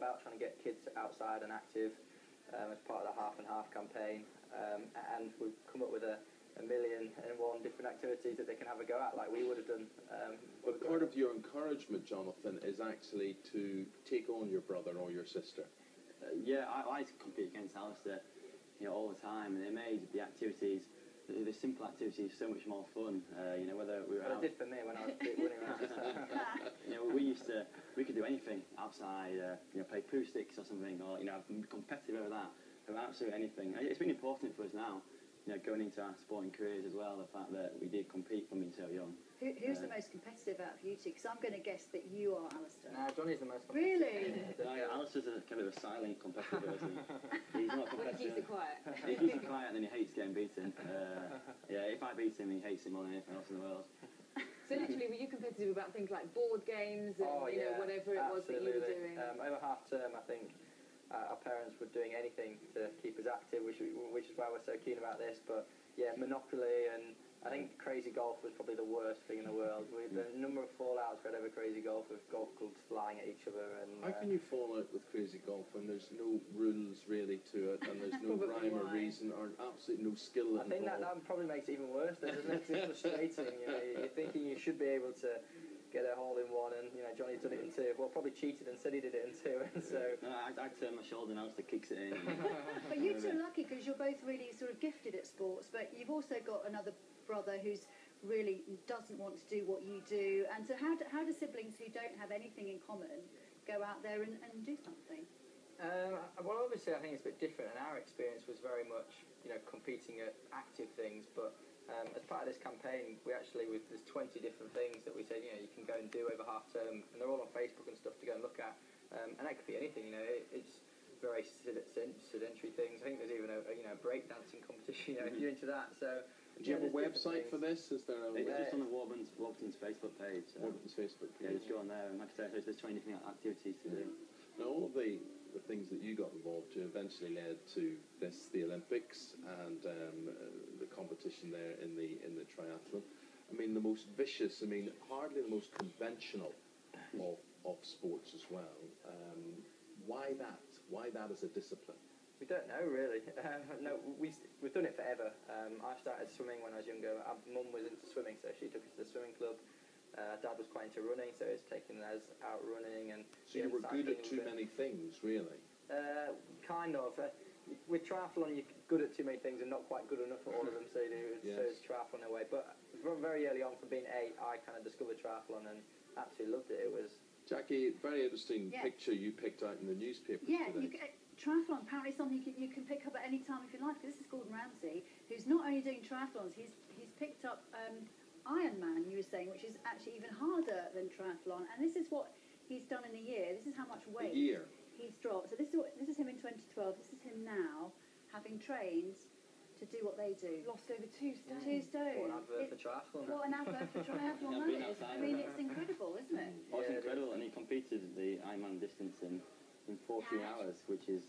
about trying to get kids outside and active as part of the Half and Half campaign, and we've come up with a 1,000,001 different activities that they can have a go at, like we would have done. But part of your encouragement, Jonathan, is actually to take on your brother or your sister. Yeah, I compete against Alistair, all the time, and it made the activities, the simple activities, so much more fun. Whether we were out. It did for me when I was running around. we could do anything outside. Play poo sticks or something, or be competitive over that, over absolutely anything. It's been important for us now. Going into our sporting careers as well, the fact that we did compete from being so young. Who's the most competitive out of you two? Because I'm going to guess that you are, Alistair. No, Johnny's the most competitive. Really? Alistair's a kind of a silent competitor, isn't he? He's not competitive. He keeps it quiet. He keeps it quiet and then he hates getting beaten. If I beat him, he hates him more than anything else in the world. So literally, were you competitive about things like board games and whatever it was that you were doing? Over half term, I think our parents were doing anything to keep us active, which is why we're so keen about this. But yeah, Monopoly, and I think Crazy Golf was probably the worst thing in the world. The number of fallouts we had over Crazy Golf, with golf clubs flying at each other. And how can you fall out with Crazy Golf when there's no rules really to it, and there's no rhyme or reason, or absolutely no skill involved? I think that probably makes it even worse. Doesn't it? It's frustrating. You're thinking you should be able to get a hole in one, and Johnny's done it in two. Well, probably cheated and said he did it in two, and so. No, I turn my shoulder and Alistair kicks it in. But you two are lucky because you're both really sort of gifted at sports, but you've also got another brother who's really doesn't want to do what you do. And so how do siblings who don't have anything in common go out there and do something? Well, obviously, I think it's a bit different, and our experience was very much, competing at active things, but. As part of this campaign, there's 20 different things that we said, you can go and do over half term, and they're all on Facebook and stuff to go and look at, and that could be anything, it's very sedentary things. I think there's even a breakdancing competition, if you're into that. So, do you have a website for this? Is there It's just on the Warburton's Facebook page. So. Warburton's Facebook page. Yeah, just go on there, and like I said, there's 20 different activities to do. Now, all of the things that you got involved to eventually led to the Olympics and the competition there in the triathlon. I mean, the most vicious, hardly the most conventional of sports as well. Why that? Why that as a discipline? We don't know really. No, we've done it forever. I started swimming when I was younger. Our mum was into swimming, so she took us to the swimming club. Dad was quite into running, so he's taken us out running. And so you were good at too many things, really? Kind of. With triathlon, you're good at too many things and not quite good enough at all of them, so it's triathlon in a way. But from very early on, from being 8, I kind of discovered triathlon and absolutely loved it. It was... Jackie, very interesting picture you picked out in the newspaper today. Triathlon, apparently something you can pick up at any time if you like. This is Gordon Ramsay, who's not only doing triathlons, he's picked up Ironman, you were saying, which is actually even harder than triathlon. And this is what he's done in a year. This is how much weight he's dropped. So this is him in 2012. This is him now, having trained to do what they do. Lost over 2 stone. 2 stone. What an advert for triathlon. What an advert for triathlon that is. I mean, it's incredible, isn't it? Oh, it's incredible. And he competed the Ironman distance in 14 hours, which is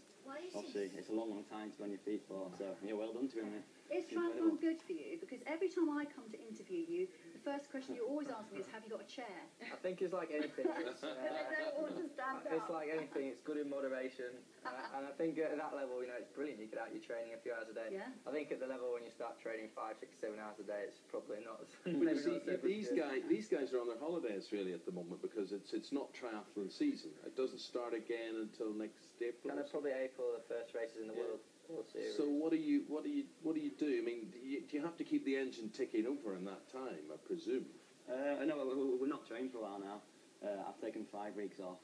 obviously it's a long time to be on your feet for. So well done to him. Is triathlon good for you? Because every time I come to interview you, the first question you always ask me is, have you got a chair? I think it's like anything. They don't want to stand up. It's like anything. It's good in moderation. And I think at that level, it's brilliant. You get out your training a few hours a day. Yeah. I think at the level when you start training 5, 6, 7 hours a day, it's probably not. These guys are on their holidays really at the moment because it's not triathlon season. It doesn't start again until next April. Kind of probably April, the first races in the world. So what do you do? I mean, do you have to keep the engine ticking over in that time, I presume? No, we're not trained for a while now. I've taken 5 weeks off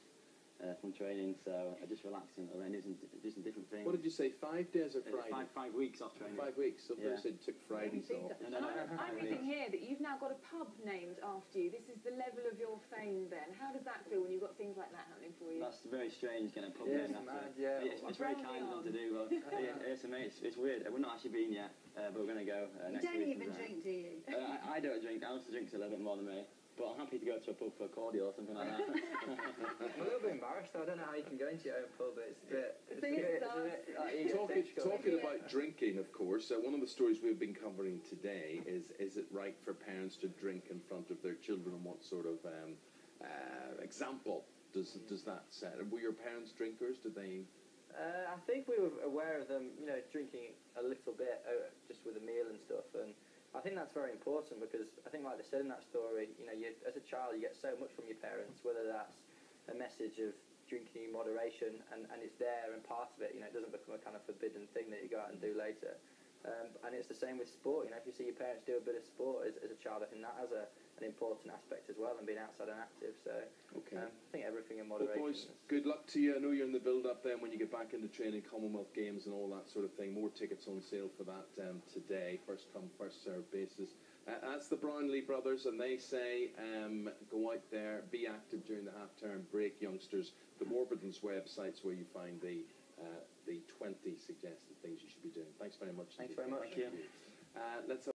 from training, so I just relaxing and do some different things. What did you say, 5 days or Friday? 5 weeks off training. 5 weeks, so you said took Fridays off. No, I'm reading here that you've now got a pub named after you. This is the level of your fame then. How does that feel when you've got things like that happening for you? That's very strange, getting a pub named after. It's very kind of them to do, but it's weird. We've not actually been yet, but we're going to go next week. You don't even drink, do you? I don't drink. Alistair drinks a little bit more than me. But I'm happy to go to a pub for a cordial or something like that. I'm a little bit embarrassed. I don't know how you can go into your own pub, but it's a bit... Talking about drinking, of course, one of the stories we've been covering today is it right for parents to drink in front of their children, and what sort of example does that set? Were your parents drinkers? Did they? I think we were aware of them, drinking a little bit just with a meal and stuff, and I think that's very important because I think, like they said in that story, as a child you get so much from your parents, whether that's a message of drinking in moderation and it's there and part of it, it doesn't become a kind of forbidden thing that you go out and do later. And it's the same with sport, if you see your parents do a bit of sport as a child, I think that has an important aspect as well, and being outside and active. So okay. I think everything in moderation. Well, boys, good luck to you. I know you're in the build-up then when you get back into training, Commonwealth Games and all that sort of thing. More tickets on sale for that today. First come, first served basis. That's the Brownlee Brothers, and they say go out there, be active during the half-term break, youngsters. The Warburton's website's where you find the 20 suggested things you should be doing. Thanks very much. Thanks very much. Thank you. Let's